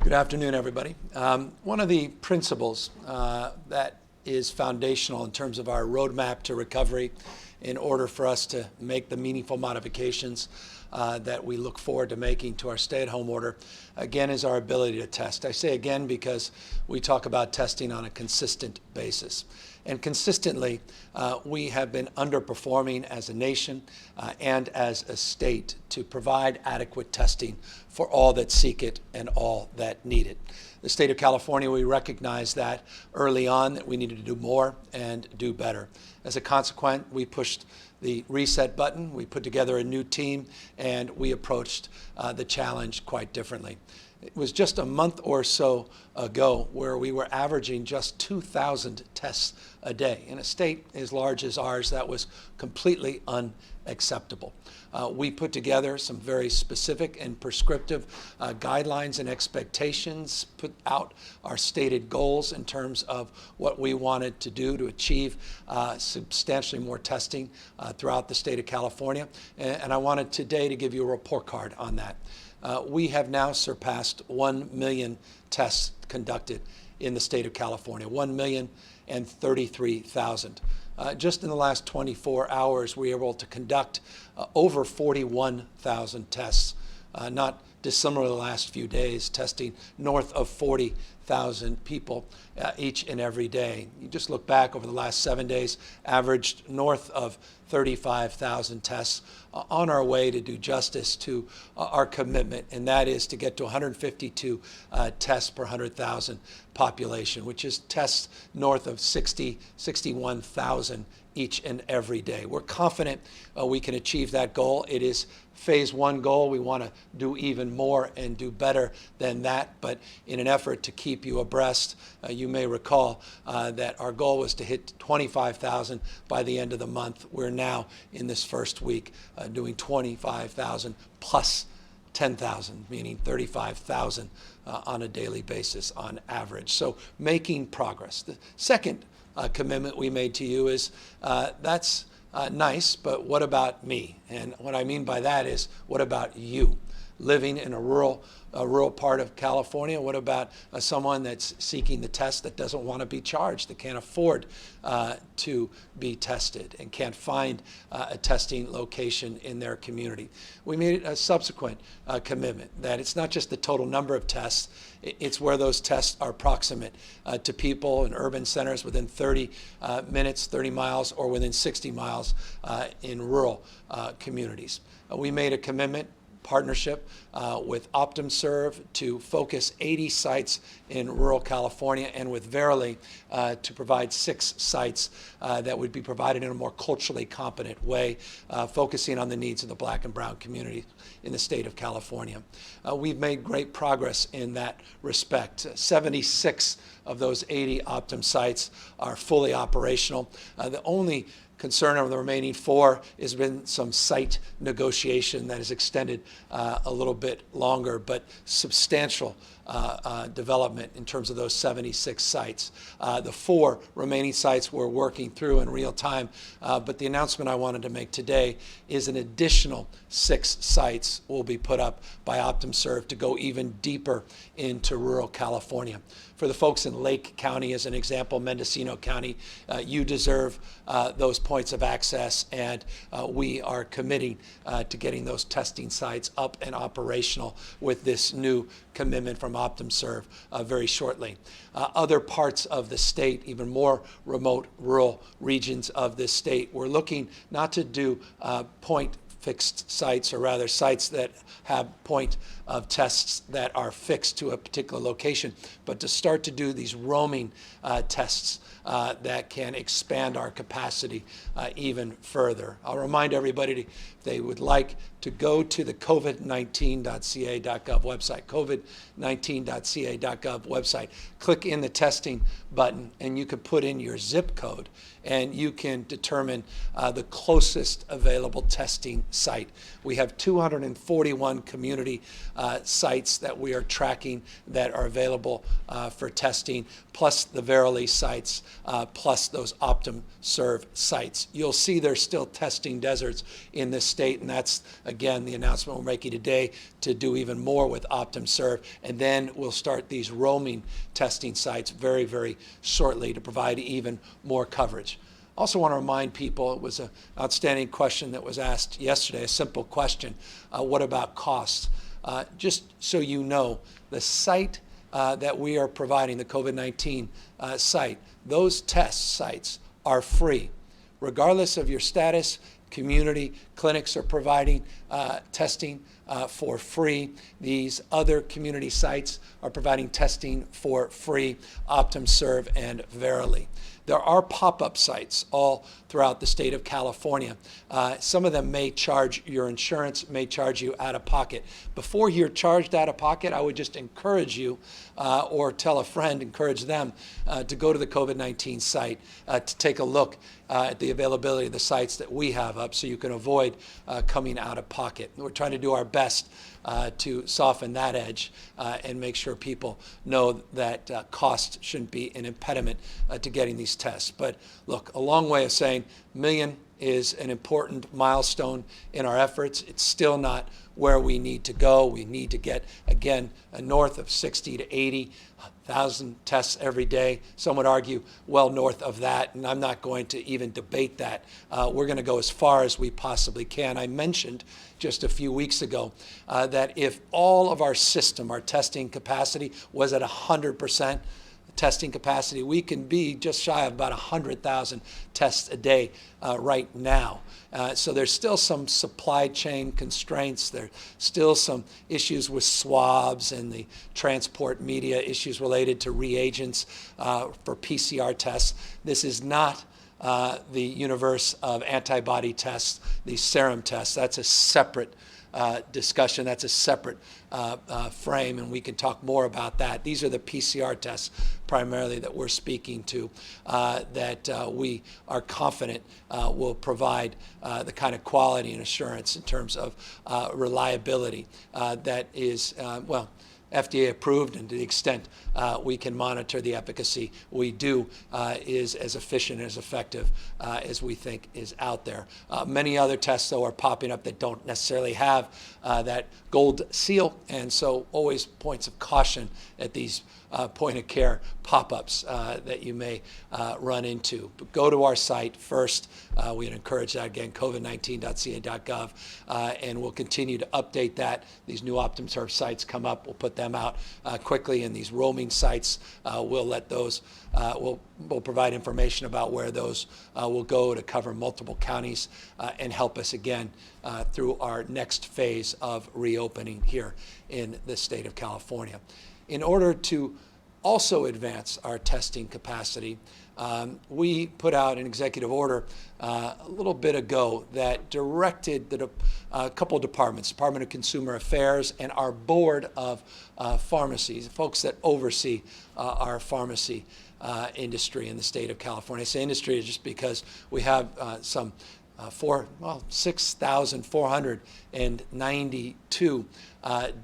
Good afternoon, everybody. One of the principles that is foundational in terms of our roadmap to recovery in order for us to make the meaningful modifications that we look forward to making to our stay-at-home order, again, is our ability to test. I say again because we talk about testing on a consistent basis. And consistently, we have been underperforming as a nation and as a state to provide adequate testing for all that seek it and all that need it. The state of California, we recognized that early on that we needed to do more and do better. As a consequence, we pushed the reset button, we put together a new team, and we approached the challenge quite differently. It was just a month or so ago where we were averaging just 2,000 tests a day. In a state as large as ours, that was completely unacceptable. We put together some very specific and prescriptive guidelines and expectations, put out our stated goals in terms of what we wanted to do to achieve substantially more testing throughout the state of California. And I wanted today to give you a report card on that. We have now surpassed 1 million tests conducted in the state of California, 1,033,000. Just in the last 24 hours, we were able to conduct over 41,000 tests, not dissimilar to the last few days, testing north of 40,000 people each and every day. You just look back over the last 7 days, averaged north of 35,000 tests, on our way to do justice to our commitment, and that is to get to 152 tests per 100,000 population, which is tests north of 61,000 each and every day. We're confident we can achieve that goal. It is phase one goal. We want to do even more and do better than that, but in an effort to keep you abreast, you may recall that our goal was to hit 25,000 by the end of the month. We're now in this first week doing 25,000 plus 10,000, meaning 35,000 on a daily basis on average. So making progress. The second commitment we made to you is that's nice, but what about me? And what I mean by that is, what about you? Living in a rural part of California, what about someone that's seeking the test that doesn't want to be charged, that can't afford to be tested and can't find a testing location in their community? We made a subsequent commitment that it's not just the total number of tests, it's where those tests are proximate to people in urban centers within 30 minutes, 30 miles, or within 60 miles in rural communities. We made a commitment, partnership with OptumServe to focus 80 sites in rural California, and with Verily to provide 6 sites that would be provided in a more culturally competent way, focusing on the needs of the Black and brown community in the state of California. We've made great progress in that respect. 76 of those 80 Optum sites are fully operational. The only concern over the remaining 4 has been some site negotiation that has extended a little bit longer, but substantial development in terms of those 76 sites. The 4 remaining sites we're working through in real time, but the announcement I wanted to make today is an additional 6 sites will be put up by OptumServe to go even deeper into rural California. For the folks in Lake County, as an example, Mendocino County, you deserve those points of access, and we are committing to getting those testing sites up and operational with this new commitment from OptumServe very shortly. Other parts of the state, even more remote rural regions of this state, we're looking not to do point fixed sites, or rather sites that have point of tests that are fixed to a particular location, but to start to do these roaming tests that can expand our capacity even further. I'll remind everybody, if they would like, to go to the covid19.ca.gov website, covid19.ca.gov website. Click in the testing button, and you can put in your zip code, and you can determine the closest available testing site. We have 241 community sites that we are tracking that are available for testing, plus the Verily sites, plus those OptumServe sites. You'll see there's still testing deserts in this state, and that's, again, the announcement we're making today to do even more with OptumServe, and then we'll start these roaming testing sites very, very shortly to provide even more coverage. Also want to remind people, it was an outstanding question that was asked yesterday, a simple question, what about costs? Just so you know, the site that we are providing, the COVID-19 site, those test sites are free. Regardless of your status, community clinics are providing testing for free. These other community sites are providing testing for free, OptumServe and Verily. There are pop-up sites all throughout the state of California. Some of them may charge your insurance, may charge you out of pocket. Before you're charged out of pocket, I would just encourage you, or tell a friend, encourage them to go to the COVID-19 site to take a look at the availability of the sites that we have up so you can avoid coming out of pocket. We're trying to do our best to soften that edge and make sure people know that cost shouldn't be an impediment to getting these tests. But look, a long way of saying million is an important milestone in our efforts. It's still not where we need to go. We need to get, again, north of 60 to 80,000 tests every day. Some would argue well north of that, and I'm not going to even debate that. We're going to go as far as we possibly can. I mentioned just a few weeks ago that if all of our system, our testing capacity, was at 100% testing capacity, we can be just shy of about 100,000 tests a day right now. So there's still some supply chain constraints. There's still some issues with swabs and the transport media, issues related to reagents for PCR tests. This is not the universe of antibody tests, these serum tests. That's a separate discussion. That's a separate frame, and we can talk more about that. These are the PCR tests primarily that we're speaking to that we are confident will provide the kind of quality and assurance in terms of reliability that is, well, FDA approved, and to the extent we can monitor the efficacy we do is as efficient and as effective as we think is out there. Many other tests, though, are popping up that don't necessarily have that gold seal, and so always points of caution at these point-of-care pop-ups that you may run into. But go to our site first. We'd encourage that, again, covid19.ca.gov, and we'll continue to update that. These new OptumServe sites come up. We'll put them out quickly, and these roaming sites, we'll let those, we'll provide information about where those will go to cover multiple counties and help us, again, through our next phase of reopening here in the state of California. In order to also advance our testing capacity, we put out an executive order a little bit ago that directed a couple of departments, Department of Consumer Affairs and our board of pharmacies, folks that oversee our pharmacy industry in the state of California. I say industry just because we have some 6,492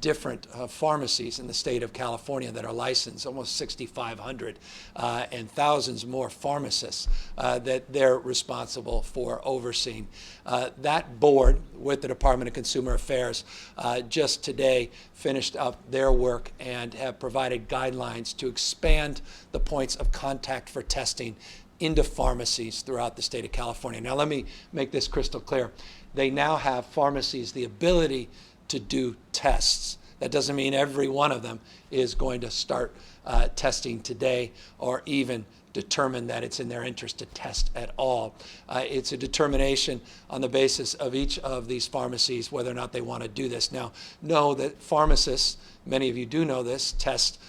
different pharmacies in the state of California that are licensed, almost 6,500, and thousands more pharmacists that they're responsible for overseeing. That board with the Department of Consumer Affairs just today finished up their work and have provided guidelines to expand the points of contact for testing into pharmacies throughout the state of California. Now, let me make this crystal clear. They now have pharmacies the ability to do tests. That doesn't mean every one of them is going to start testing today or even determine that it's in their interest to test at all. It's a determination on the basis of each of these pharmacies whether or not they want to do this. Now, know that pharmacists many of you do know this, test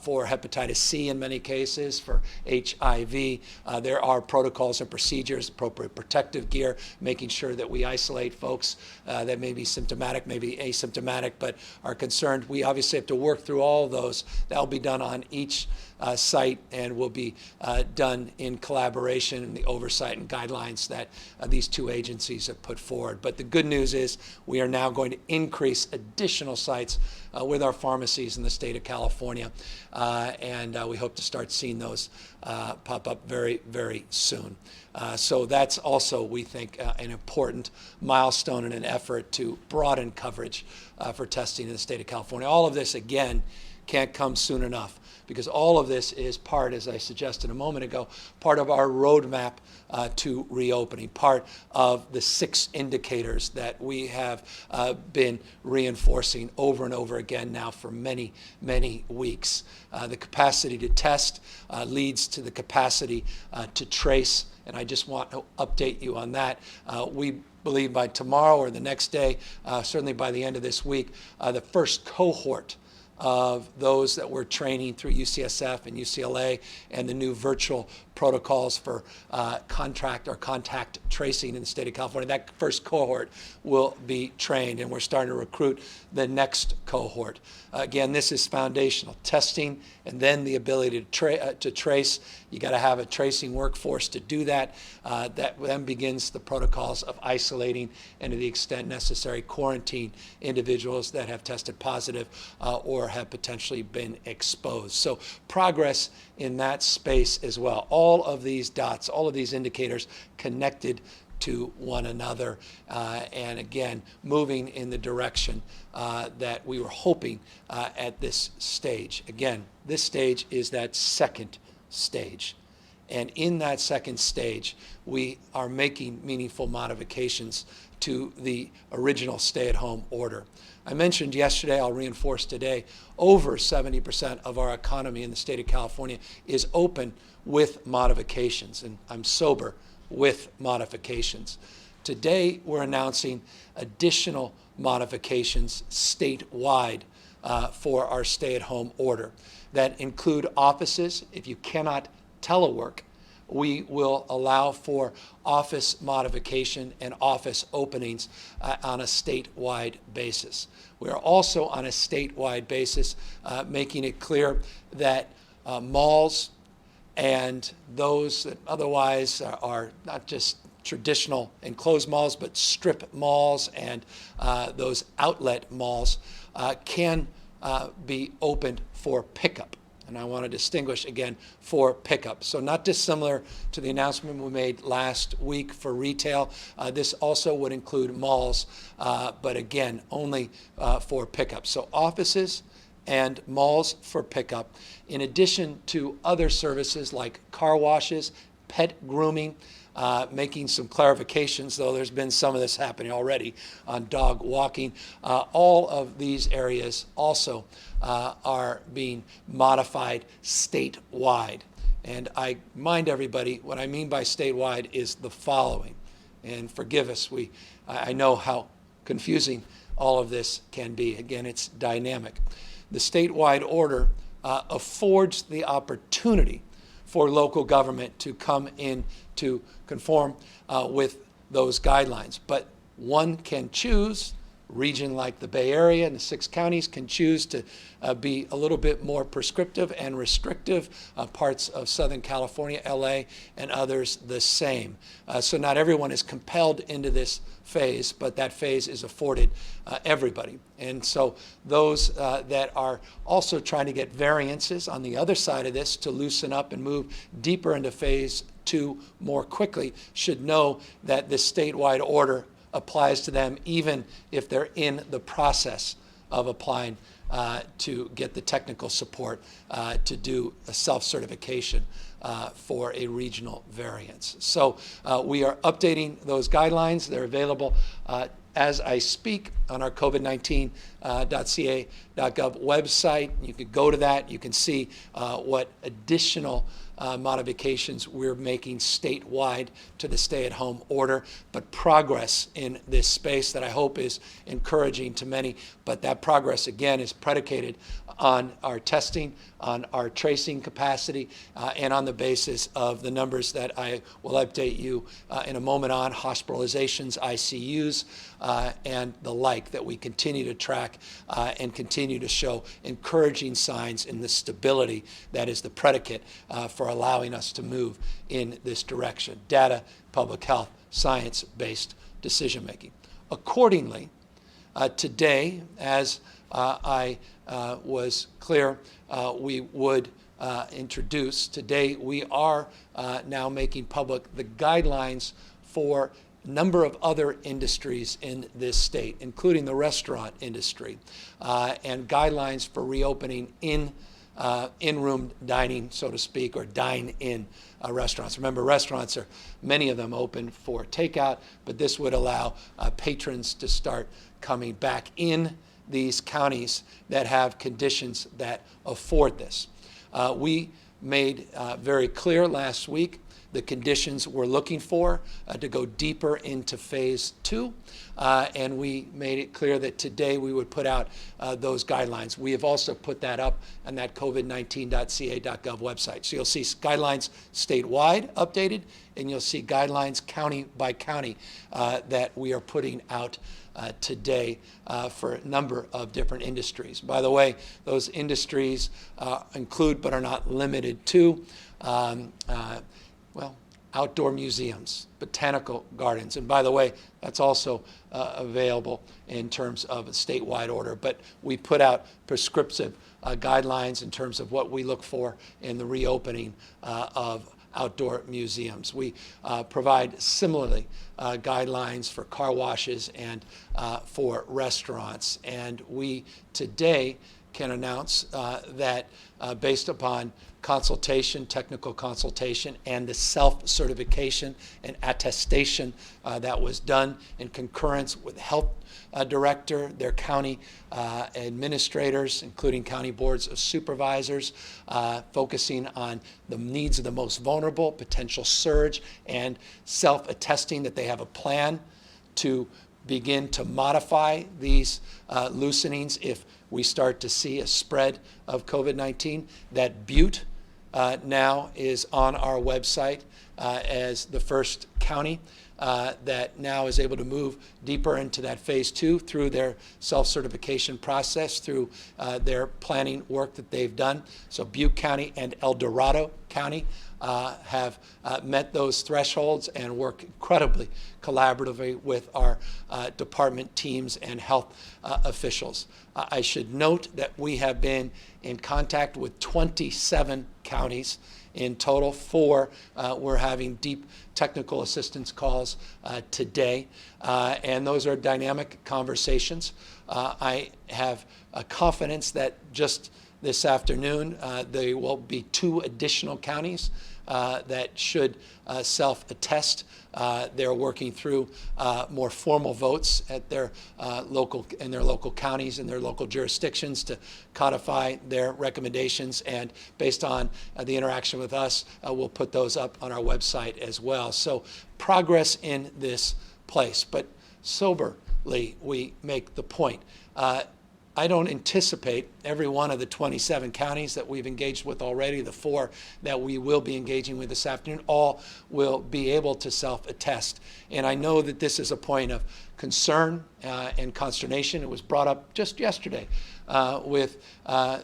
for hepatitis C in many cases, for HIV. There are protocols and procedures, appropriate protective gear, making sure that we isolate folks that may be symptomatic, maybe asymptomatic, but are concerned. We obviously have to work through all of those. That will be done on each site and will be done in collaboration and the oversight and guidelines that these two agencies have put forward. But the good news is we are now going to increase additional sites with our pharmacies in the state of California, and we hope to start seeing those pop up very, very soon. So that's also, we think, an important milestone in an effort to broaden coverage for testing in the state of California. All of this, again, can't come soon enough, because all of this is part, as I suggested a moment ago, part of our roadmap to reopening, part of the 6 indicators that we have been reinforcing over and over again now for many, many weeks. The capacity to test leads to the capacity to trace, and I just want to update you on that. We believe by tomorrow or the next day, certainly by the end of this week, the first cohort of those that we're training through UCSF and UCLA and the new virtual protocols for contact tracing in the state of California. That first cohort will be trained, and we're starting to recruit the next cohort. Again, this is foundational. Testing and then the ability to trace. You got to have a tracing workforce to do that. That then begins the protocols of isolating and, to the extent necessary, quarantine individuals that have tested positive or have potentially been exposed. So progress in that space as well. All of these dots, all of these indicators connected to one another, and again, moving in the direction that we were hoping at this stage. Again, this stage is that second stage. And in that second stage, we are making meaningful modifications to the original stay-at-home order. I mentioned yesterday, I'll reinforce today, over 70% of our economy in the state of California is open with modifications, and I'm sober with modifications. Today, we're announcing additional modifications statewide for our stay-at-home order that include offices. If you cannot telework, we will allow for office modification and office openings on a statewide basis. We are also on a statewide basis making it clear that malls and those that otherwise are not just traditional enclosed malls, but strip malls and those outlet malls can be opened for pickup. And I want to distinguish again for pickup. So not dissimilar to the announcement we made last week for retail. This also would include malls, but again, only for pickup. So offices and malls for pickup, in addition to other services like car washes, pet grooming, making some clarifications, though there's been some of this happening already on dog walking. All of these areas also are being modified statewide. And I remind everybody, what I mean by statewide is the following. And forgive us, I know how confusing all of this can be. Again, it's dynamic. The statewide order affords the opportunity for local government to come in to conform with those guidelines. But one can choose, region like the Bay Area and the 6 counties can choose to be a little bit more prescriptive and restrictive, parts of Southern California, LA, and others the same. So not everyone is compelled into this phase, but that phase is afforded everybody. And so those that are also trying to get variances on the other side of this to loosen up and move deeper into phase 2 more quickly should know that this statewide order applies to them even if they're in the process of applying to get the technical support to do a self-certification for a regional variance. So we are updating those guidelines. They're available as I speak on our COVID-19.ca.gov website. You could go to that. You can see what additional modifications we're making statewide to the stay-at-home order, but progress in this space that I hope is encouraging to many. But that progress, again, is predicated on our testing, on our tracing capacity, and on the basis of the numbers that I will update you in a moment on, hospitalizations, ICUs, and the like, that we continue to track and continue to show encouraging signs in the stability that is the predicate for allowing us to move in this direction. Data, public health, science-based decision-making. Accordingly, today, as I was clear we would introduce, today we are now making public the guidelines for a number of other industries in this state, including the restaurant industry, and guidelines for reopening in-room dining, so to speak, or dine-in restaurants. Remember, restaurants are, many of them, open for takeout, but this would allow patrons to start coming back in these counties that have conditions that afford this. We made very clear last week the conditions we're looking for to go deeper into phase 2, and we made it clear that today we would put out those guidelines. We have also put that up on that covid19.ca.gov website. So you'll see guidelines statewide updated, and you'll see guidelines county by county that we are putting out today for a number of different industries. By the way, those industries include but are not limited to well, outdoor museums, botanical gardens, and by the way, that's also available in terms of a statewide order. But we put out prescriptive guidelines in terms of what we look for in the reopening of outdoor museums. We provide similarly guidelines for car washes and for restaurants. And we today can announce that based upon consultation, technical consultation, and the self-certification and attestation that was done in concurrence with health director, their county administrators, including county boards of supervisors, focusing on the needs of the most vulnerable, potential surge, and self-attesting that they have a plan to begin to modify these loosenings if we start to see a spread of COVID-19. That Butte now is on our website as the first county that now is able to move deeper into that phase 2 through their self-certification process, through their planning work that they've done. So Butte County and El Dorado County have met those thresholds and work incredibly collaboratively with our department teams and health officials. I should note that we have been in contact with 27 counties in total. 4 we're having deep technical assistance calls today, and those are dynamic conversations. I have confidence that just this afternoon there will be 2 additional counties that should self-attest. They're working through more formal votes at their local counties and their local jurisdictions to codify their recommendations, and based on the interaction with us, we'll put those up on our website as well. So progress in this place, but soberly we make the point. I don't anticipate every one of the 27 counties that we've engaged with already, the 4 that we will be engaging with this afternoon, all will be able to self-attest. And I know that this is a point of concern and consternation. It was brought up just yesterday with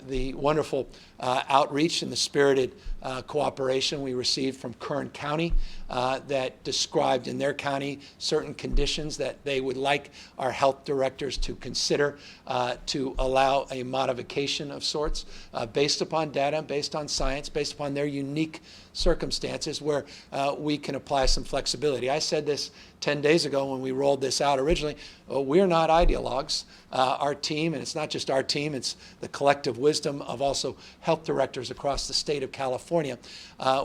the wonderful outreach and the spirited cooperation we received from Kern County that described in their county certain conditions that they would like our health directors to consider to allow a modification of sorts based upon data, based on science, based upon their unique circumstances where we can apply some flexibility. I said this 10 days ago when we rolled this out originally. We're not ideologues. Our team, and it's not just our team, it's the collective wisdom of also health directors across the state of California.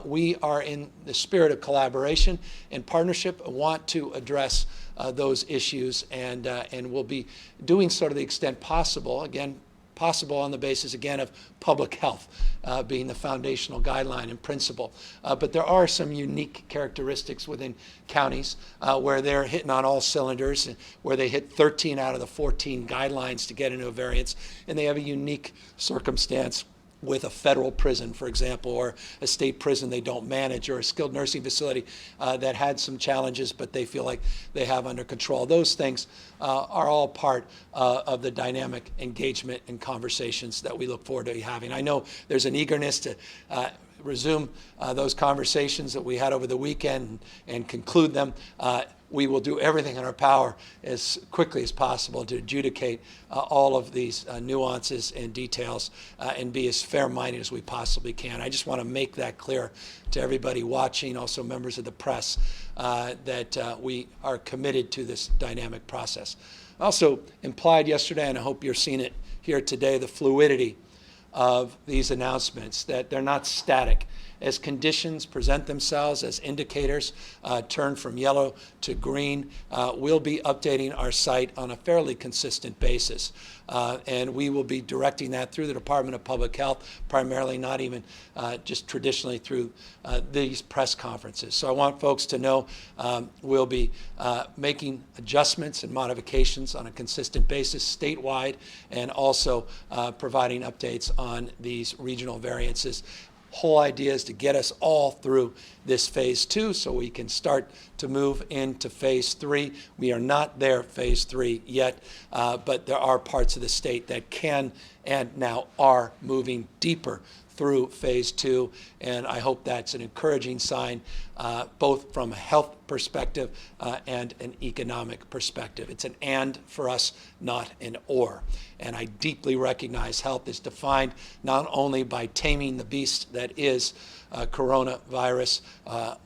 We are in the spirit of collaboration and partnership, want to address those issues, and we'll be doing so to the extent possible, again, possible on the basis, again, of public health being the foundational guideline and principle. But there are some unique characteristics within counties where they're hitting on all cylinders, where they hit 13 out of the 14 guidelines to get into a variance, and they have a unique circumstance with a federal prison, for example, or a state prison they don't manage, or a skilled nursing facility that had some challenges but they feel like they have under control. Those things are all part of the dynamic engagement and conversations that we look forward to having. I know there's an eagerness to resume those conversations that we had over the weekend and conclude them. We will do everything in our power as quickly as possible to adjudicate all of these nuances and details and be as fair-minded as we possibly can. I just want to make that clear to everybody watching, also members of the press, that we are committed to this dynamic process. Also implied yesterday, and I hope you're seeing it here today, the fluidity of these announcements, that they're not static. As conditions present themselves, as indicators turn from yellow to green, we'll be updating our site on a fairly consistent basis. And we will be directing that through the Department of Public Health, primarily, not even just traditionally through these press conferences. So I want folks to know we'll be making adjustments and modifications on a consistent basis statewide, and also providing updates on these regional variances. Whole idea is to get us all through this phase 2 so we can start to move into phase 3. We are not there, phase 3 yet, but there are parts of the state that can and now are moving deeper through phase 2, and I hope that's an encouraging sign, both from a health perspective and an economic perspective. It's an and for us, not an or. And I deeply recognize health is defined not only by taming the beast that is coronavirus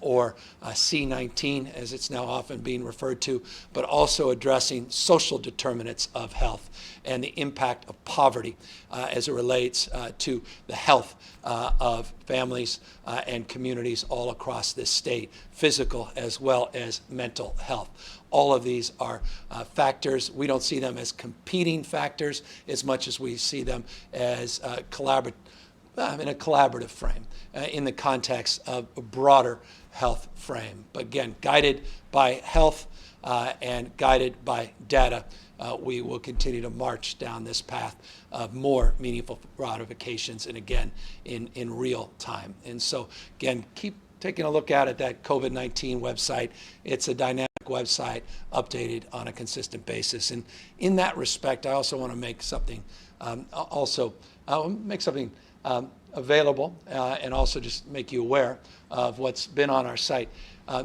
or C-19, as it's now often being referred to, but also addressing social determinants of health and the impact of poverty as it relates to the health of families and communities all across this state, physical as well as mental health. All of these are factors. We don't see them as competing factors as much as we see them as in a collaborative frame in the context of a broader health frame. But again, guided by health and guided by data, we will continue to march down this path of more meaningful ratifications, and again, in real time. And so, again, keep taking a look at that COVID-19 website. It's a dynamic website updated on a consistent basis. And in that respect, I also want to make something available and also just make you aware of what's been on our site.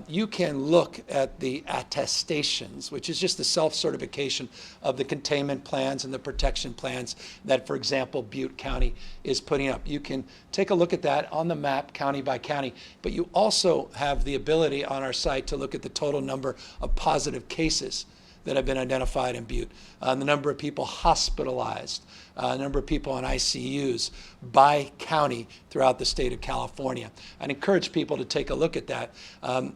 You can look at the attestations, which is just the self-certification of the containment plans and the protection plans that, for example, Butte County is putting up. You can take a look at that on the map, county by county, but you also have the ability on our site to look at the total number of positive cases that have been identified in Butte, the number of people hospitalized, the number of people in ICUs by county throughout the state of California. I'd encourage people to take a look at that.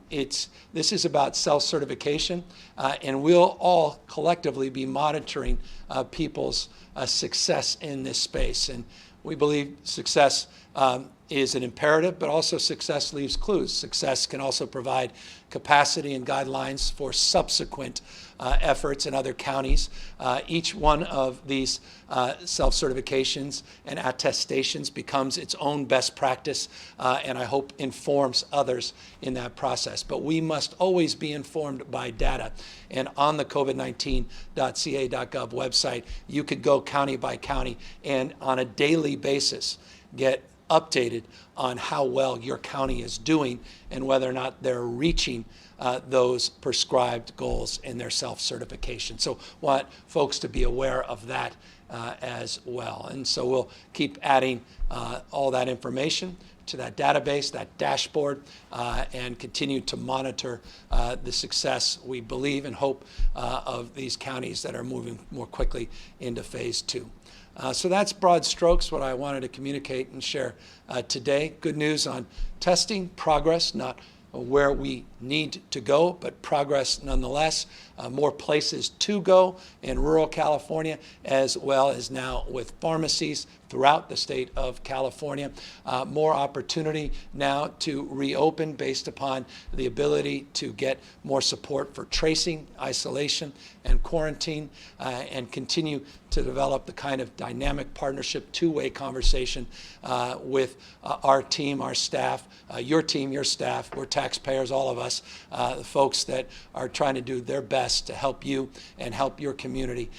This is about self-certification, and we'll all collectively be monitoring people's success in this space. And we believe success is an imperative, but also success leaves clues. Success can also provide capacity and guidelines for subsequent efforts in other counties. Each one of these self-certifications and attestations becomes its own best practice, and I hope informs others in that process. But we must always be informed by data. And on the COVID-19.ca.gov website, you could go county by county and on a daily basis get updated on how well your county is doing and whether or not they're reaching those prescribed goals in their self-certification. So want folks to be aware of that as well. And so we'll keep adding all that information to that database, that dashboard, and continue to monitor the success, we believe and hope, of these counties that are moving more quickly into phase 2. So that's broad strokes what I wanted to communicate and share today. Good news on testing, progress, not where we need to go, but progress nonetheless. More places to go in rural California, as well as now with pharmacies throughout the state of California. More opportunity now to reopen based upon the ability to get more support for tracing, isolation, and quarantine, and continue to develop the kind of dynamic partnership, two-way conversation with our team, our staff, your team, your staff. We're taxpayers, all of us, the folks that are trying to do their best to help you and help your community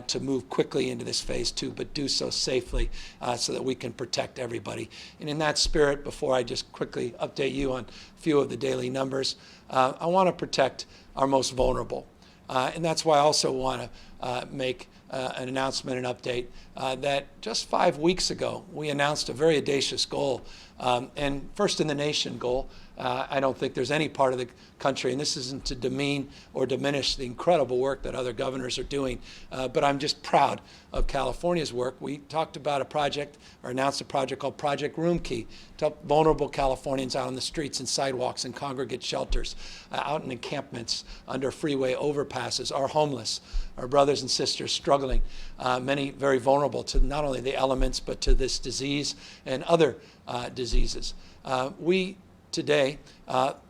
to move quickly into this phase 2, but do so safely so that we can protect everybody. And in that spirit, before I just quickly update you on a few of the daily numbers, I want to protect our most vulnerable. And that's why I also want to make an announcement, an update, that just 5 weeks ago, we announced a very audacious goal, and first in the nation goal. I don't think there's any part of the country, and this isn't to demean or diminish the incredible work that other governors are doing, but I'm just proud of California's work. We talked about a project, or announced a project called Project Room Key, to help vulnerable Californians out on the streets and sidewalks and congregate shelters, out in encampments, under freeway overpasses, our homeless, our brothers and sisters struggling, many very vulnerable to not only the elements, but to this disease and other diseases. We today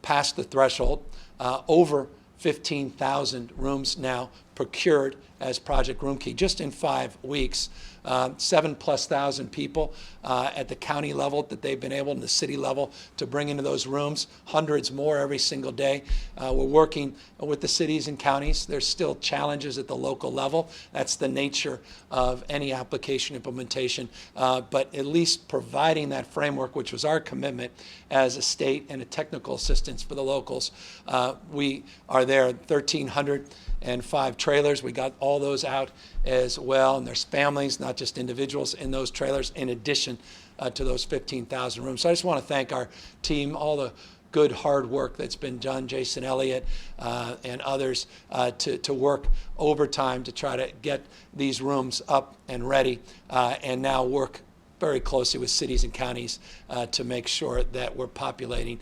passed the threshold, over 15,000 rooms now procured as Project Room Key just in 5 weeks. 7,000+ people at the county level that they've been able, in the city level, to bring into those rooms, hundreds more every single day. We're working with the cities and counties. There's still challenges at the local level. That's the nature of any application implementation, but at least providing that framework, which was our commitment as a state, and a technical assistance for the locals. We are there, 1,305 trailers. We got all those out as well, and there's families, not just individuals, in those trailers, in addition to those 15,000 rooms. So I just want to thank our team, all the good hard work that's been done, Jason Elliott and others, to work overtime to try to get these rooms up and ready, and now work very closely with cities and counties to make sure that we're populating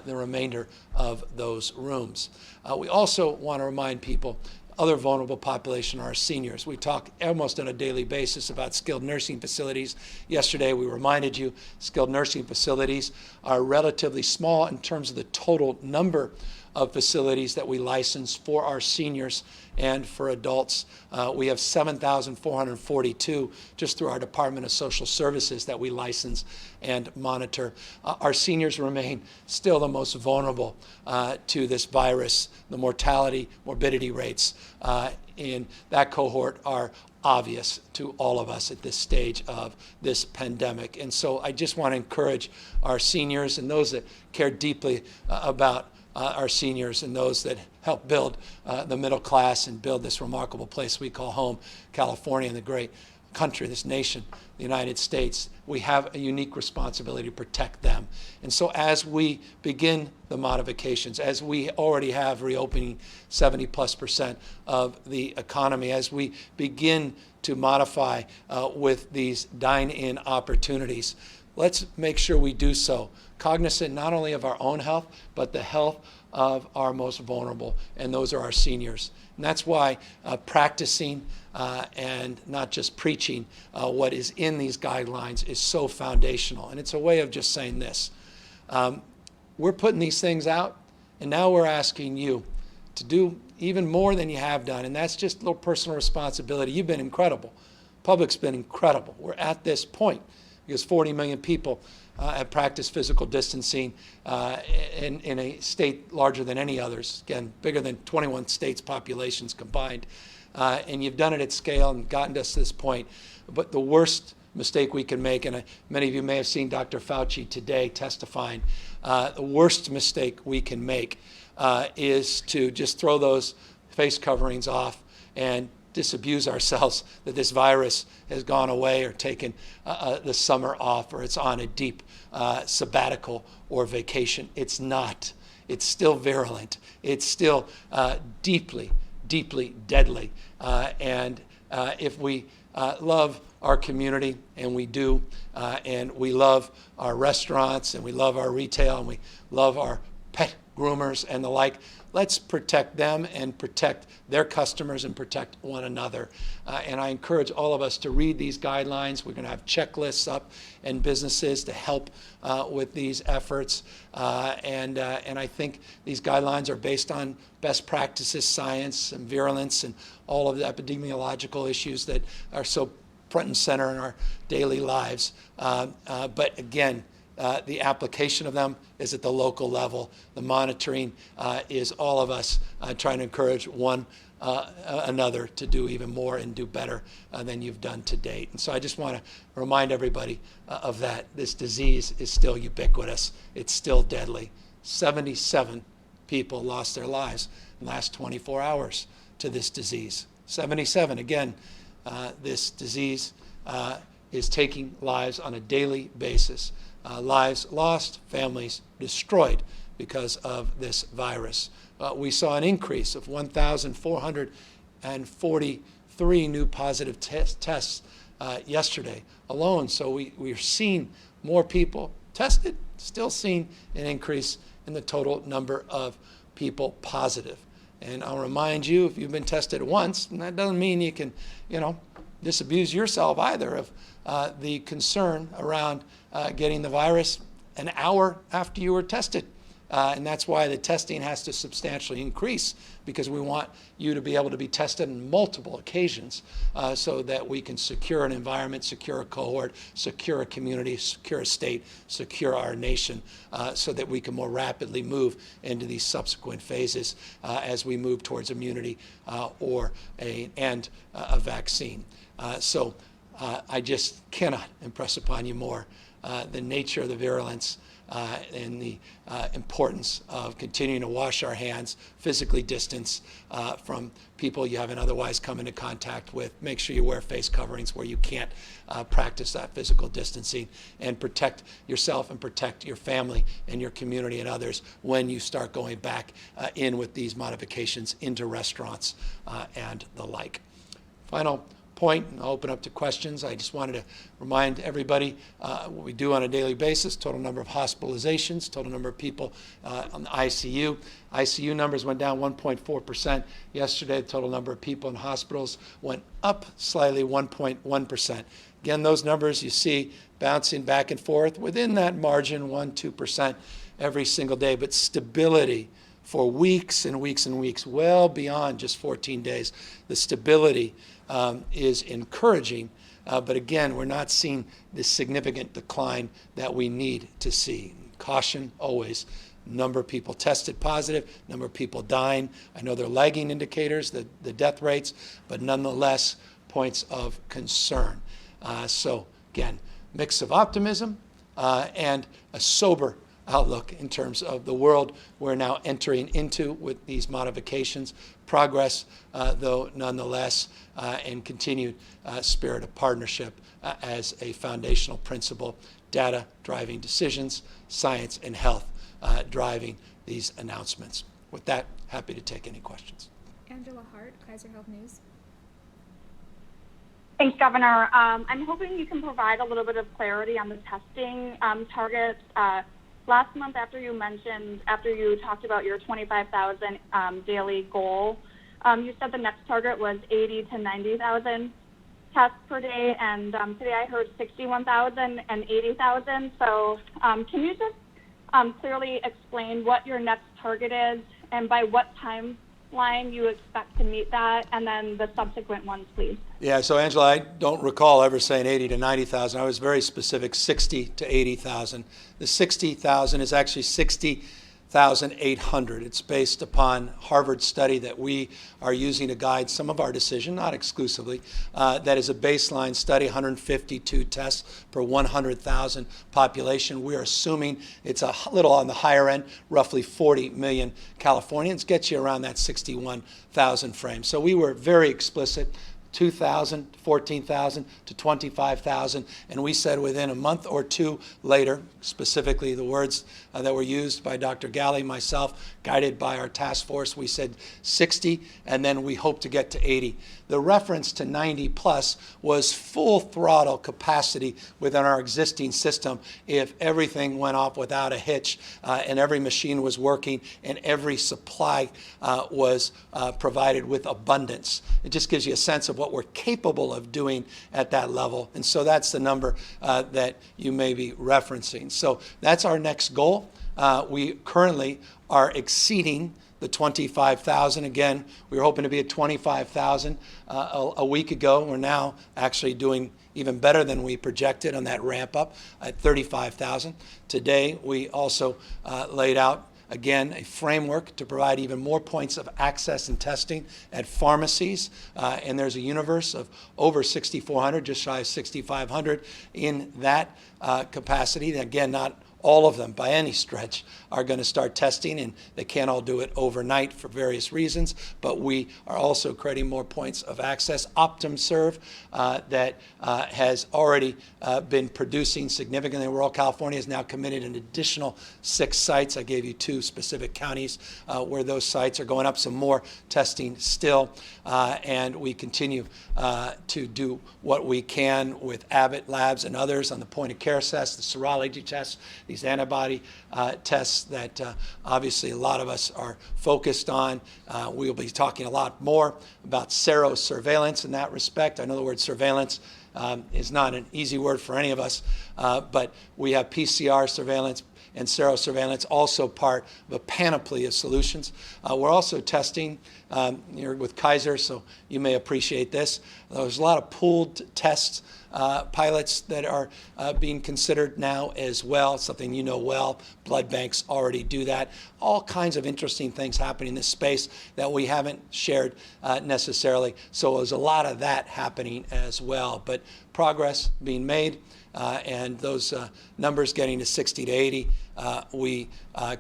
the remainder of those rooms. We also want to remind people, other vulnerable population are our seniors. We talk almost on a daily basis about skilled nursing facilities. Yesterday we reminded you skilled nursing facilities are relatively small in terms of the total number of facilities that we license for our seniors and for adults. We have 7,442 just through our Department of Social Services that we license and monitor. Our seniors remain still the most vulnerable to this virus. The mortality, morbidity rates in that cohort are obvious to all of us at this stage of this pandemic. And so I just want to encourage our seniors and those that care deeply about our seniors and those that help build the middle class and build this remarkable place we call home, California, and the great country, this nation, the United States. We have a unique responsibility to protect them. And so as we begin the modifications, as we already have reopening 70+% of the economy, as we begin to modify with these dine-in opportunities, let's make sure we do so cognizant not only of our own health, but the health of our most vulnerable, and those are our seniors. And that's why practicing and not just preaching what is in these guidelines is so foundational. And it's a way of just saying this. We're putting these things out, and now we're asking you to do even more than you have done, and that's just a little personal responsibility. You've been incredible. Public's been incredible. We're at this point because 40 million people have practiced physical distancing in a state larger than any others, again, bigger than 21 states' populations combined. And you've done it at scale and gotten us to this point. But the worst mistake we can make, and many of you may have seen Dr. Fauci today testifying, the worst mistake we can make is to just throw those face coverings off and disabuse ourselves that this virus has gone away or taken the summer off, or it's on a deep sabbatical or vacation. It's not. It's still virulent. It's still deeply, deeply deadly. And if we love our community, and we do, and we love our restaurants, and we love our retail, and we love our pet groomers, and the like. Let's protect them and protect their customers and protect one another. And I encourage all of us to read these guidelines. We're going to have checklists up in businesses to help with these efforts. And I think these guidelines are based on best practices, science, and virulence, and all of the epidemiological issues that are so front and center in our daily lives. But again, the application of them is at the local level. The monitoring is all of us trying to encourage one another to do even more and do better than you've done to date. And so I just want to remind everybody of that. This disease is still ubiquitous. It's still deadly. 77 people lost their lives in the last 24 hours to this disease. 77. Again, this disease is taking lives on a daily basis. Lives lost, families destroyed because of this virus. We saw an increase of 1,443 new positive tests yesterday alone. So we're seeing more people tested, still seeing an increase in the total number of people positive. And I'll remind you, if you've been tested once, and that doesn't mean you can, disabuse yourself either of the concern around getting the virus an hour after you were tested. And that's why the testing has to substantially increase, because we want you to be able to be tested on multiple occasions so that we can secure an environment, secure a cohort, secure a community, secure a state, secure our nation, so that we can more rapidly move into these subsequent phases as we move towards immunity or a vaccine. So I just cannot impress upon you more the nature of the virulence and the importance of continuing to wash our hands, physically distance from people you haven't otherwise come into contact with. Make sure you wear face coverings where you can't practice that physical distancing, and protect yourself and protect your family and your community and others when you start going back in with these modifications into restaurants and the like. Final point, and I'll open up to questions. I just wanted to remind everybody what we do on a daily basis: total number of hospitalizations, total number of people on the ICU. ICU numbers went down 1.4% yesterday. The total number of people in hospitals went up slightly, 1.1%. Again, those numbers you see bouncing back and forth within that margin, 1-2% every single day, but stability for weeks and weeks and weeks, well beyond just 14 days. The stability is encouraging, but again, we're not seeing this significant decline that we need to see. Caution always. Number of people tested positive, number of people dying. I know they're lagging indicators, the death rates, but nonetheless, points of concern. So again, mix of optimism and a sober outlook in terms of the world we're now entering into with these modifications. Progress, though, nonetheless, and continued spirit of partnership as a foundational principle. Data driving decisions, science and health driving these announcements. With that, happy to take any questions. Angela Hart, Kaiser Health News. Thanks, Governor. I'm hoping you can provide a little bit of clarity on the testing targets. Last month, after you talked about your 25,000 daily goal, you said the next target was 80 to 90,000 tests per day, and today I heard 61,000 and 80,000. So can you just clearly explain what your next target is and by what timeline you expect to meet that, and then the subsequent ones, please? Yeah, so Angela, I don't recall ever saying 80 to 90,000. I was very specific, 60 to 80,000. The 60,000 is actually 60,800. It's based upon Harvard study that we are using to guide some of our decision, not exclusively. That is a baseline study, 152 tests per 100,000 population. We're assuming it's a little on the higher end, roughly 40 million Californians, gets you around that 61,000 frame. So we were very explicit. 2,000, 14,000 to 25,000. And we said within a month or two later, specifically the words that were used by Dr. Galley, myself, guided by our task force, we said 60, and then we hope to get to 80. The reference to 90 plus was full throttle capacity within our existing system if everything went off without a hitch and every machine was working and every supply was provided with abundance. It just gives you a sense of what we're capable of doing at that level. And so that's the number that you may be referencing. So that's our next goal. We currently are exceeding the 25,000. Again, we were hoping to be at 25,000 a week ago. We're now actually doing even better than we projected on that ramp up at 35,000. Today, we also laid out again, a framework to provide even more points of access and testing at pharmacies. And there's a universe of over 6,400, just shy of 6,500 in that capacity. Again, not all of them by any stretch are going to start testing, and they can't all do it overnight for various reasons, but we are also creating more points of access. OptumServe that has already been producing significantly. Rural California has now committed an additional 6 sites. I gave you 2 specific counties where those sites are going up, some more testing still, and we continue to do what we can with Abbott Labs and others on the point of care tests, the serology tests, these antibody tests that obviously a lot of us are focused on. We'll be talking a lot more about serosurveillance in that respect. I know the word surveillance is not an easy word for any of us, but we have PCR surveillance and serosurveillance also part of a panoply of solutions. We're also testing here with Kaiser, so you may appreciate this. There's a lot of pooled tests, pilots that are being considered now as well, something you know well. Blood banks already do that. All kinds of interesting things happening in this space that we haven't shared necessarily. So there's a lot of that happening as well, but progress being made. And those numbers getting to 60 to 80, we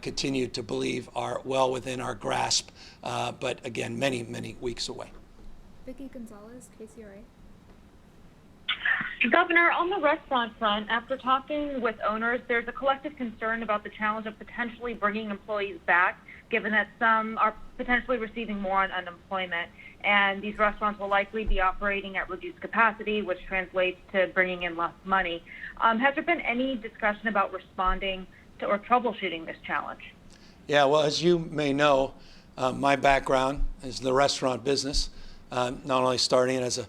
continue to believe are well within our grasp, but again, many, many weeks away. Vicki Gonzalez, KCRA. Governor, on the restaurant front, after talking with owners, there's a collective concern about the challenge of potentially bringing employees back, given that some are potentially receiving more on unemployment, and these restaurants will likely be operating at reduced capacity, which translates to bringing in less money. Has there been any discussion about responding to or troubleshooting this challenge? Yeah, well, as you may know, my background is the restaurant business, not only starting as a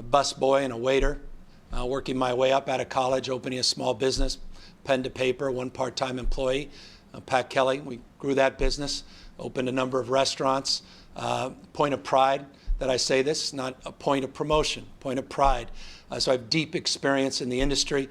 busboy and a waiter, working my way up out of college, opening a small business, pen to paper, one part-time employee. Pat Kelly, we grew that business, opened a number of restaurants. Point of pride that I say this, not a point of promotion, point of pride. So I have deep experience in the industry,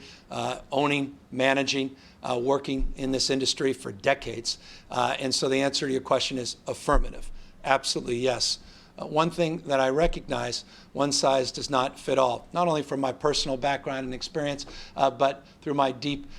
owning, managing, working in this industry for decades. And so the answer to your question is affirmative. Absolutely yes. One thing that I recognize, one size does not fit all, not only from my personal background and experience, but through my deep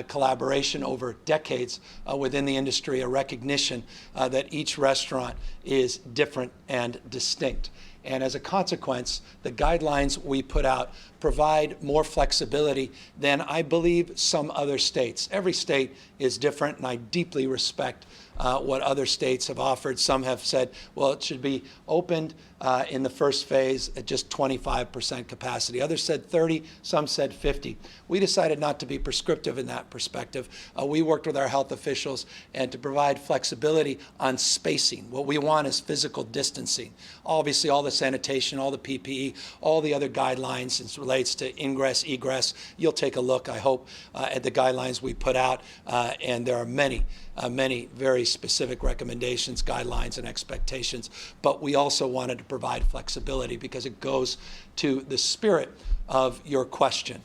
collaboration over decades within the industry, a recognition that each restaurant is different and distinct. And as a consequence, the guidelines we put out provide more flexibility than I believe some other states. Every state is different, and I deeply respect what other states have offered. Some have said, well, it should be opened in the first phase at just 25% capacity. Others said 30, some said 50. We decided not to be prescriptive in that perspective. We worked with our health officials and to provide flexibility on spacing. What we want is physical distancing. Obviously, all the sanitation, all the PPE, all the other guidelines as it relates to ingress, egress. You'll take a look, I hope, at the guidelines we put out, and there are many very specific recommendations, guidelines, and expectations. But we also wanted to provide flexibility because it goes to the spirit of your question.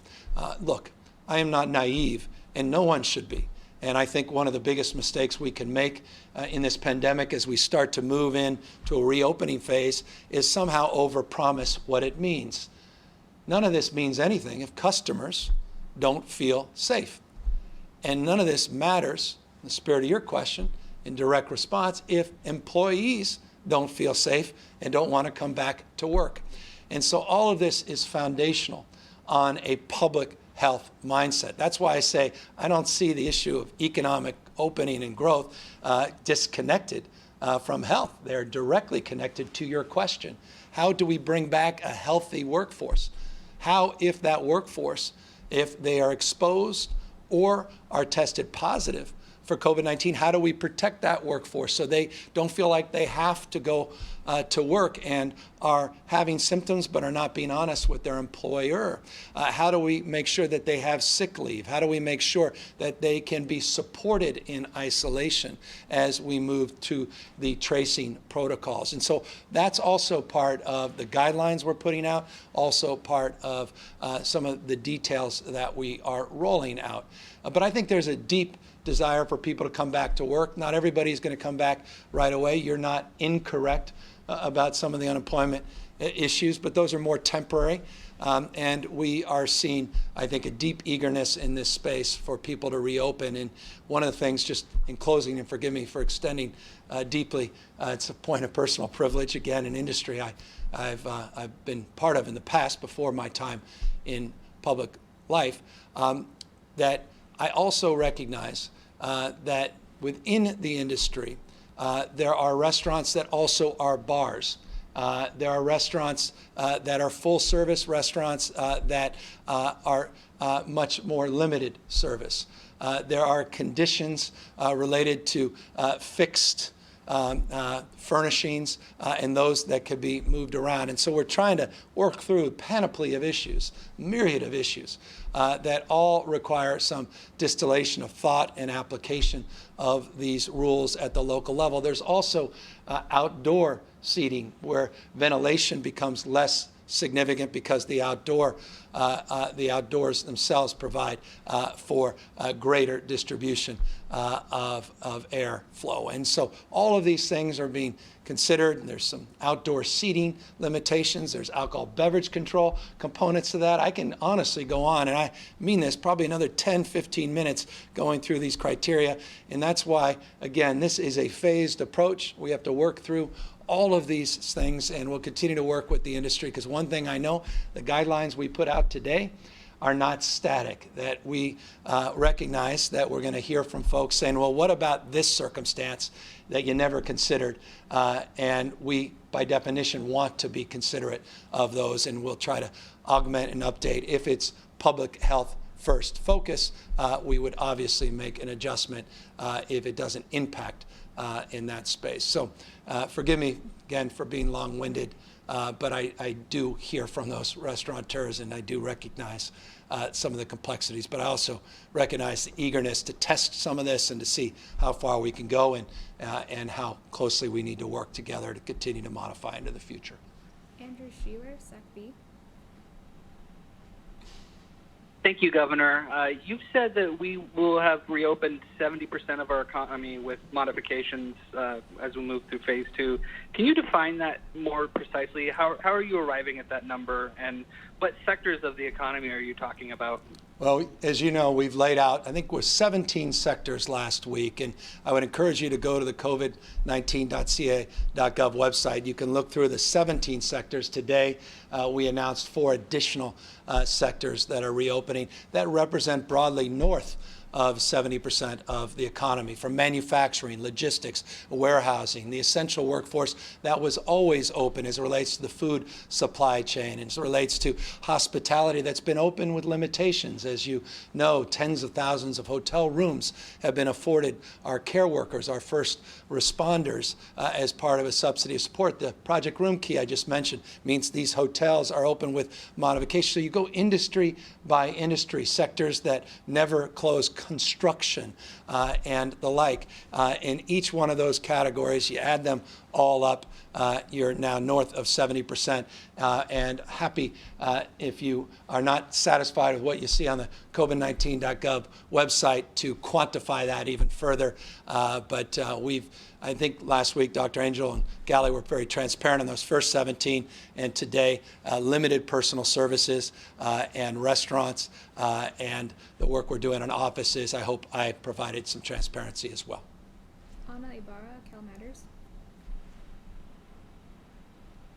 Look, I am not naive, and no one should be. And I think one of the biggest mistakes we can make in this pandemic as we start to move into a reopening phase is somehow overpromise what it means. None of this means anything if customers don't feel safe. And none of this matters, in the spirit of your question, in direct response, if employees don't feel safe and don't want to come back to work. And so all of this is foundational on a public health mindset. That's why I say I don't see the issue of economic opening and growth disconnected from health. They're directly connected to your question. How do we bring back a healthy workforce? How, if that workforce, if they are exposed or are tested positive for COVID-19, how do we protect that workforce so they don't feel like they have to go to work and are having symptoms but are not being honest with their employer? How do we make sure that they have sick leave? How do we make sure that they can be supported in isolation as we move to the tracing protocols? And so that's also part of the guidelines we're putting out, also part of some of the details that we are rolling out. But I think there's a deep desire for people to come back to work. Not everybody's going to come back right away. You're not incorrect about some of the unemployment issues, but those are more temporary. And we are seeing, I think, a deep eagerness in this space for people to reopen. And one of the things, just in closing, and forgive me for extending deeply, it's a point of personal privilege, again, in industry I've been part of in the past before my time in public life, that I also recognize that within the industry, there are restaurants that also are bars. There are restaurants that are full-service restaurants that are much more limited service. There are conditions related to fixed furnishings and those that could be moved around. And so we're trying to work through a panoply of issues, myriad of issues that all require some distillation of thought and application of these rules at the local level. There's also outdoor seating where ventilation becomes less significant because the outdoors themselves provide for greater distribution of air flow. And so all of these things are being considered. There's some outdoor seating limitations. There's alcohol beverage control components to that. I can honestly go on, and I mean this, probably another 10, 15 minutes going through these criteria. And that's why, again, this is a phased approach. We have to work through all of these things, and we'll continue to work with the industry, because one thing I know, the guidelines we put out today are not static, that we recognize that we're going to hear from folks saying, well, what about this circumstance that you never considered? And we, by definition, want to be considerate of those, and we'll try to augment and update. If it's public health first focus, we would obviously make an adjustment if it doesn't impact in that space. So forgive me, again, for being long-winded, but I do hear from those restaurateurs, and I do recognize some of the complexities, but I also recognize the eagerness to test some of this and to see how far we can go and how closely we need to work together to continue to modify into the future. Andrew Shearer, Sec B. Thank you, Governor. You've said that we will have reopened 70% of our economy with modifications as we move through phase 2. Can you define that more precisely? How are you arriving at that number, and what sectors of the economy are you talking about? Well, as you know, we've laid out, I think it was 17 sectors last week, and I would encourage you to go to the covid19.ca.gov website. You can look through the 17 sectors. Today, we announced 4 additional sectors that are reopening that represent broadly north of 70% of the economy, from manufacturing, logistics, warehousing, the essential workforce that was always open as it relates to the food supply chain, and as it relates to hospitality that's been open with limitations. As you know, tens of thousands of hotel rooms have been afforded our care workers, our first responders, as part of a subsidy of support. The Project Room Key I just mentioned means these hotels are open with modifications. So you go industry by industry, sectors that never close, construction and the like. In each one of those categories, you add them all up, you're now north of 70%. And happy if you are not satisfied with what you see on the covid19.gov website to quantify that even further. But I think last week, Dr. Angel and Gally were very transparent on those first 17, and today, limited personal services and restaurants and the work we're doing on offices. I hope I provided some transparency as well. Ana Ibarra, Cal Matters.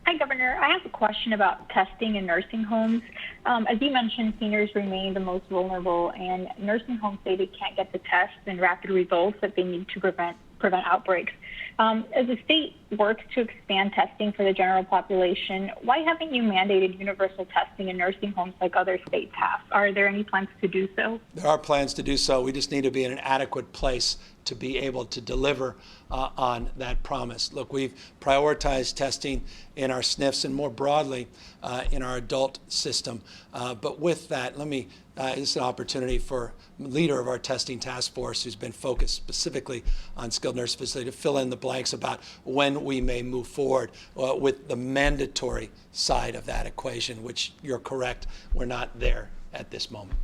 Hi, Governor. Governor, I have a question about testing in nursing homes. As you mentioned, seniors remain the most vulnerable, and nursing homes say they can't get the tests and rapid results that they need to prevent outbreaks. As the state works to expand testing for the general population, why haven't you mandated universal testing in nursing homes like other states have? Are there any plans to do so? There are plans to do so. We just need to be in an adequate place to be able to deliver on that promise. Look, we've prioritized testing in our SNFs and more broadly in our adult system. But with that, this is an opportunity for the leader of our testing task force, who's been focused specifically on skilled nursing facility, to fill in the blanks about when we may move forward with the mandatory side of that equation, which you're correct, we're not there at this moment.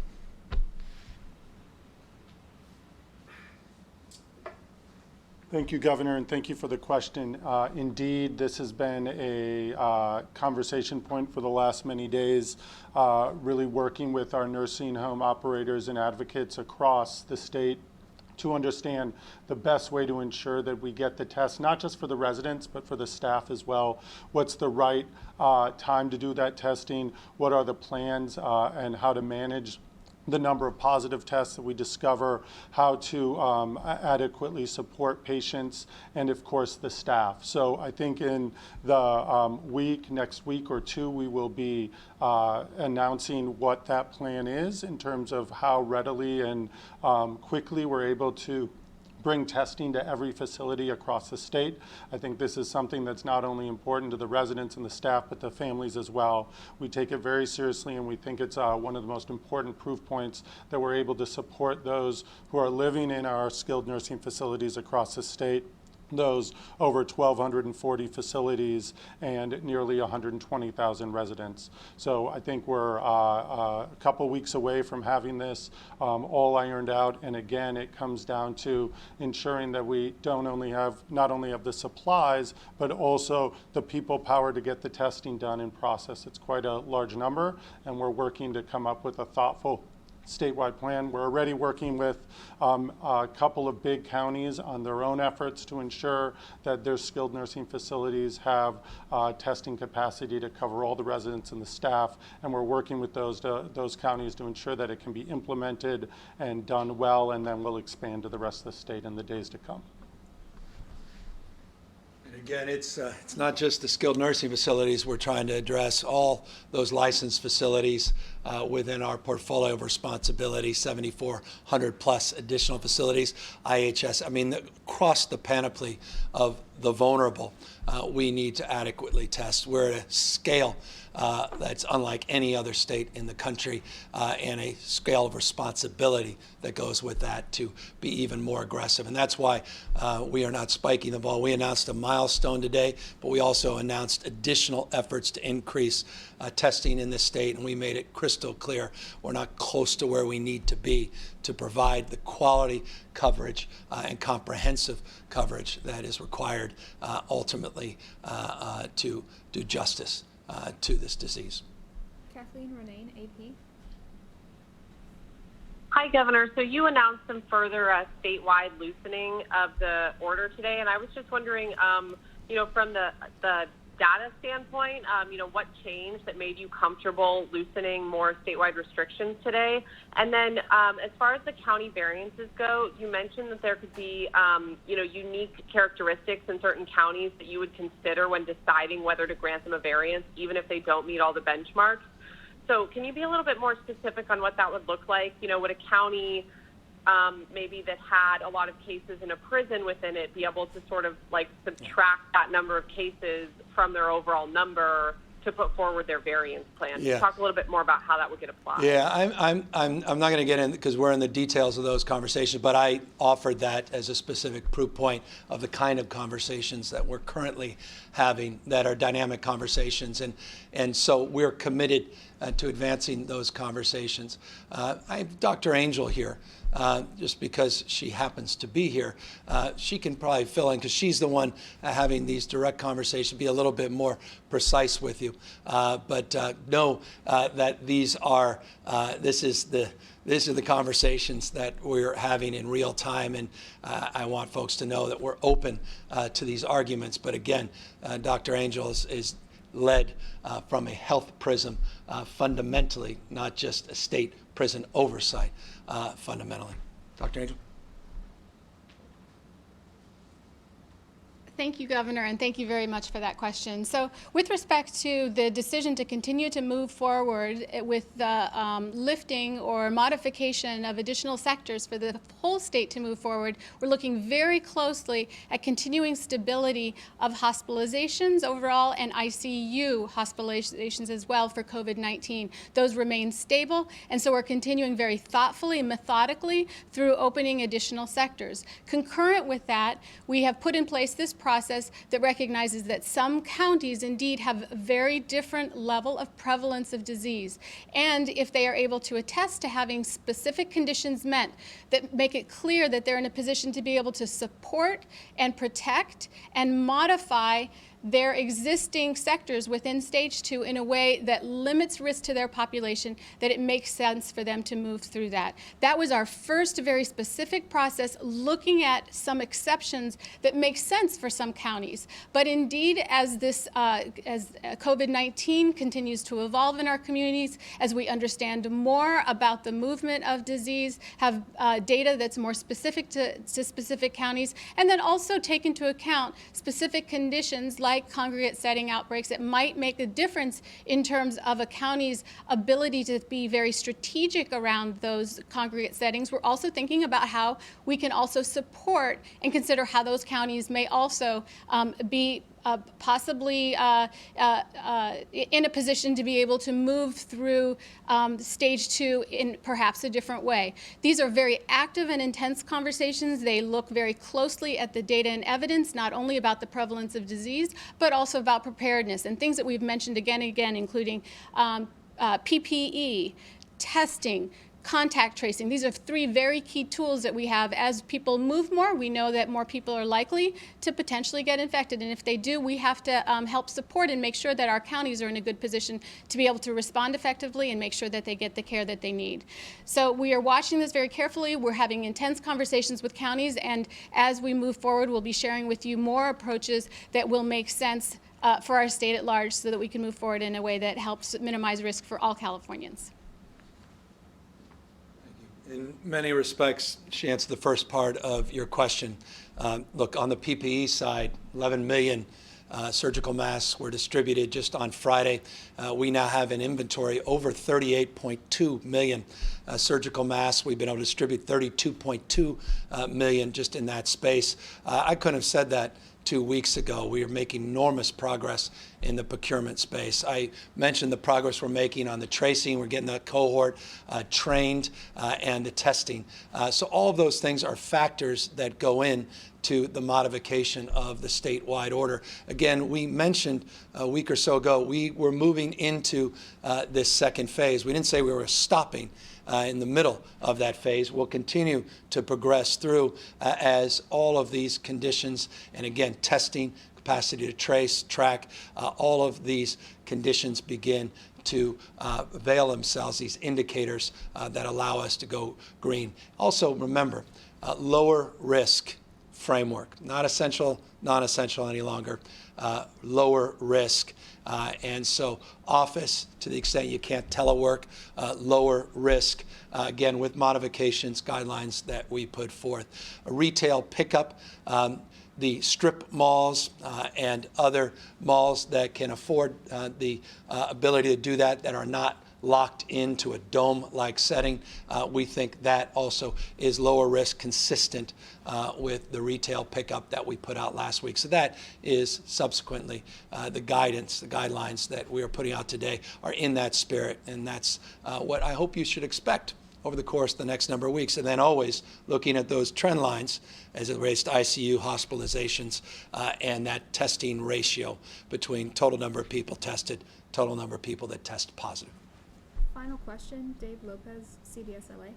Thank you, Governor, and thank you for the question. Indeed, this has been a conversation point for the last many days, really working with our nursing home operators and advocates across the state to understand the best way to ensure that we get the test, not just for the residents, but for the staff as well. What's the right time to do that testing? What are the plans and how to manage the number of positive tests that we discover, how to adequately support patients, and of course the staff. So I think in the next week or two, we will be announcing what that plan is in terms of how readily and quickly we're able to bring testing to every facility across the state. I think this is something that's not only important to the residents and the staff, but the families as well. We take it very seriously, and we think it's one of the most important proof points that we're able to support those who are living in our skilled nursing facilities across the state, those over 1,240 facilities and nearly 120,000 residents. So I think we're a couple weeks away from having this all ironed out. And again, it comes down to ensuring that we not only have the supplies, but also the people power to get the testing done in process. It's quite a large number, and we're working to come up with a thoughtful statewide plan. We're already working with a couple of big counties on their own efforts to ensure that their skilled nursing facilities have testing capacity to cover all the residents and the staff, and we're working with those counties to ensure that it can be implemented and done well, and then we'll expand to the rest of the state in the days to come. Again, it's not just the skilled nursing facilities. We're trying to address all those licensed facilities within our portfolio of responsibility, 7,400 plus additional facilities, IHS. I mean, across the panoply of the vulnerable, we need to adequately test. We're at a scale that's unlike any other state in the country, and a scale of responsibility that goes with that to be even more aggressive. And that's why we are not spiking the ball. We announced a milestone today, but we also announced additional efforts to increase testing in this state, and we made it crystal clear we're not close to where we need to be to provide the quality coverage and comprehensive coverage that is required ultimately to do justice to this disease. Kathleen Ronayne, AP. Hi, Governor. So you announced some further statewide loosening of the order today, and I was just wondering, from the data standpoint, what changed that made you comfortable loosening more statewide restrictions today? And then as far as the county variances go, you mentioned that there could be, unique characteristics in certain counties that you would consider when deciding whether to grant them a variance, even if they don't meet all the benchmarks. So can you be a little bit more specific on what that would look like? Would a county maybe that had a lot of cases in a prison within it be able to sort of like subtract that number of cases from their overall number to put forward their variance plan? Yeah. Talk a little bit more about how that would get applied. Yeah, I'm not going to get in because we're in the details of those conversations, but I offered that as a specific proof point of the kind of conversations that we're currently having that are dynamic conversations, and so we're committed to advancing those conversations. I have Dr. Angel here. Just because she happens to be here, she can probably fill in because she's the one having these direct conversations, be a little bit more precise with you. But know that these are these are the conversations that we're having in real time, and I want folks to know that we're open to these arguments. But again, Dr. Angel is led from a health prism fundamentally, not just a state prison oversight fundamentally. Dr. Angel? Thank you, Governor, and thank you very much for that question. So with respect to the decision to continue to move forward with the lifting or modification of additional sectors for the whole state to move forward, we're looking very closely at continuing stability of hospitalizations overall and ICU hospitalizations as well for COVID-19. Those remain stable, and so we're continuing very thoughtfully and methodically through opening additional sectors. Concurrent with that, we have put in place this process that recognizes that some counties indeed have a very different level of prevalence of disease. And if they are able to attest to having specific conditions met that make it clear that they're in a position to be able to support and protect and modify their existing sectors within stage 2 in a way that limits risk to their population, that it makes sense for them to move through that. That was our first very specific process, looking at some exceptions that make sense for some counties. But indeed, as COVID-19 continues to evolve in our communities, as we understand more about the movement of disease, have data that's more specific to specific counties, and then also take into account specific conditions like congregate setting outbreaks that might make a difference in terms of a county's ability to be very strategic around those congregate settings. We're also thinking about how we can also support and consider how those counties may also be possibly in a position to be able to move through stage 2 in perhaps a different way. These are very active and intense conversations. They look very closely at the data and evidence, not only about the prevalence of disease, but also about preparedness and things that we've mentioned again and again, including PPE, testing, contact tracing. These are 3 very key tools that we have. As people move more, we know that more people are likely to potentially get infected. And if they do, we have to help support and make sure that our counties are in a good position to be able to respond effectively and make sure that they get the care that they need. So we are watching this very carefully. We're having intense conversations with counties. And as we move forward, we'll be sharing with you more approaches that will make sense for our state at large so that we can move forward in a way that helps minimize risk for all Californians. In many respects, she answered the first part of your question. Look, on the PPE side, 11 million surgical masks were distributed just on Friday. We now have an inventory over 38.2 million surgical masks. We've been able to distribute 32.2 million just in that space. I couldn't have said that 2 weeks ago. We are making enormous progress in the procurement space. I mentioned the progress we're making on the tracing. We're getting the cohort trained and the testing. So all of those things are factors that go in to the modification of the statewide order. Again, we mentioned a week or so ago, we were moving into this second phase. We didn't say we were stopping in the middle of that phase. We'll continue to progress through as all of these conditions, and again, testing, capacity to trace, track, all of these conditions begin to avail themselves, these indicators that allow us to go green. Also, remember, lower risk framework, not essential, non-essential any longer, lower risk. And so office, to the extent you can't telework, lower risk, again, with modifications, guidelines that we put forth. A retail pickup, the strip malls and other malls that can afford the ability to do that are not locked into a dome-like setting. We think that also is lower risk, consistent with the retail pickup that we put out last week. So that is subsequently the guidance, the guidelines that we are putting out today are in that spirit, and that's what I hope you should expect over the course of the next number of weeks. And then always looking at those trend lines as it relates to ICU hospitalizations and that testing ratio between total number of people tested, total number of people that test positive. Final question, Dave Lopez, CBS LA.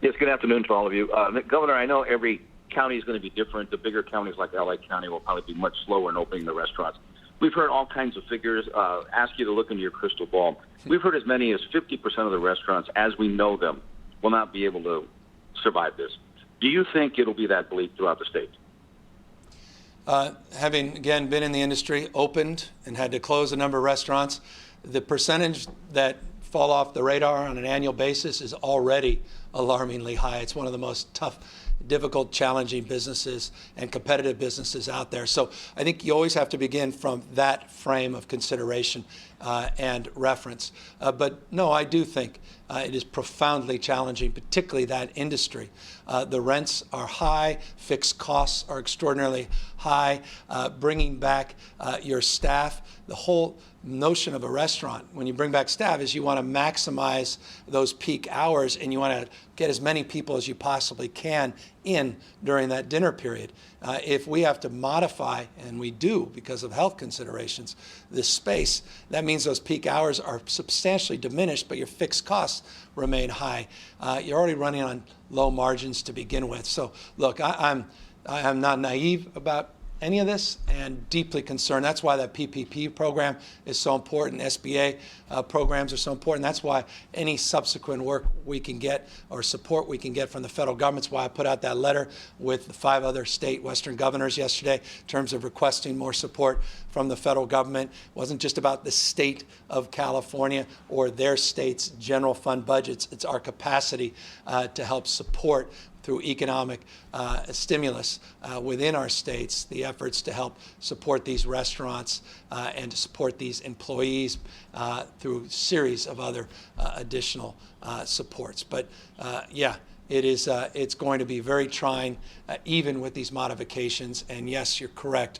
Yes, good afternoon to all of you. Governor, I know every county is going to be different. The bigger counties like LA County will probably be much slower in opening the restaurants. We've heard all kinds of figures. Ask you to look into your crystal ball. We've heard as many as 50% of the restaurants, as we know them, will not be able to survive this. Do you think it'll be that bleak throughout the state? Having, again, been in the industry, opened and had to close a number of restaurants, the percentage that fall off the radar on an annual basis is already alarmingly high. It's one of the most tough, difficult, challenging businesses and competitive businesses out there. So I think you always have to begin from that frame of consideration and reference. But no, I do think it is profoundly challenging, particularly that industry. The rents are high, fixed costs are extraordinarily high. Bringing back your staff, the whole notion of a restaurant, when you bring back staff, is you want to maximize those peak hours and you want to get as many people as you possibly can in during that dinner period. If we have to modify, and we do because of health considerations, this space, that means those peak hours are substantially diminished, but your fixed costs remain high. You're already running on low margins to begin with. So look, I'm not naive about any of this and deeply concerned. That's why that PPP program is so important. SBA programs are so important. That's why any subsequent work we can get or support we can get from the federal government. That's why I put out that letter with the 5 other state Western governors yesterday in terms of requesting more support from the federal government. It wasn't just about the state of California or their state's general fund budgets. It's our capacity to help support through economic stimulus within our states, the efforts to help support these restaurants and to support these employees through a series of other additional supports. But yeah, it's going to be very trying, even with these modifications. And yes, you're correct.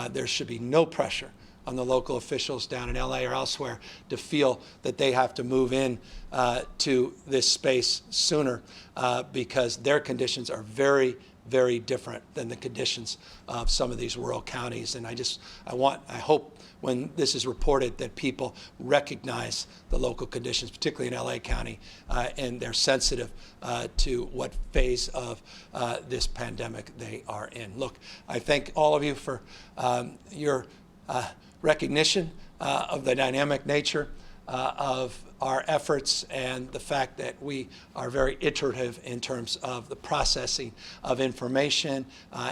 There should be no pressure on the local officials down in LA or elsewhere to feel that they have to move in to this space sooner because their conditions are very, very different than the conditions of some of these rural counties. And I hope when this is reported that people recognize the local conditions, particularly in LA County, and they're sensitive to what phase of this pandemic they are in. Look, I thank all of you for your recognition of the dynamic nature of our efforts and the fact that we are very iterative in terms of the processing of information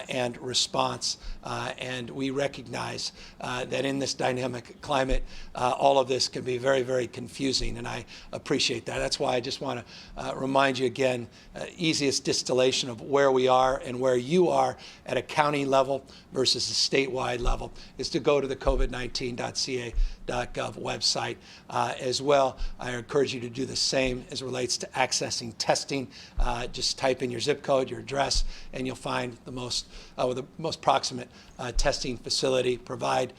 and response. And we recognize that in this dynamic climate, all of this can be very, very confusing, and I appreciate that. That's why I just want to remind you again, easiest distillation of where we are and where you are at a county level versus a statewide level is to go to the covid19.ca.gov website as well. I encourage you to do the same as it relates to accessing testing. Just type in your zip code, your address, and you'll find the most proximate testing facility. Provide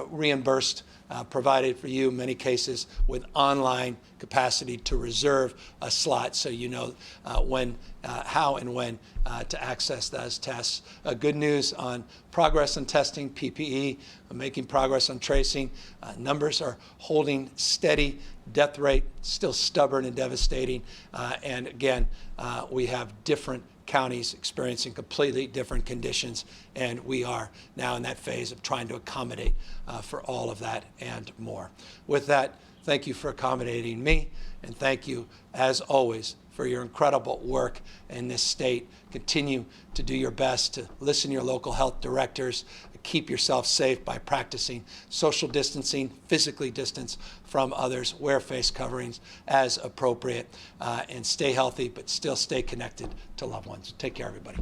reimbursed, provided for you in many cases with online capacity to reserve a slot so you know how and when to access those tests. Good news on progress on testing, PPE, making progress on tracing. Numbers are holding steady. Death rate still stubborn and devastating. And again, we have different counties experiencing completely different conditions, and we are now in that phase of trying to accommodate for all of that and more. With that, thank you for accommodating me, and thank you, as always, for your incredible work in this state. Continue to do your best to listen to your local health directors. Keep yourself safe by practicing social distancing, physically distance from others, wear face coverings as appropriate, and stay healthy, but still stay connected to loved ones. Take care, everybody.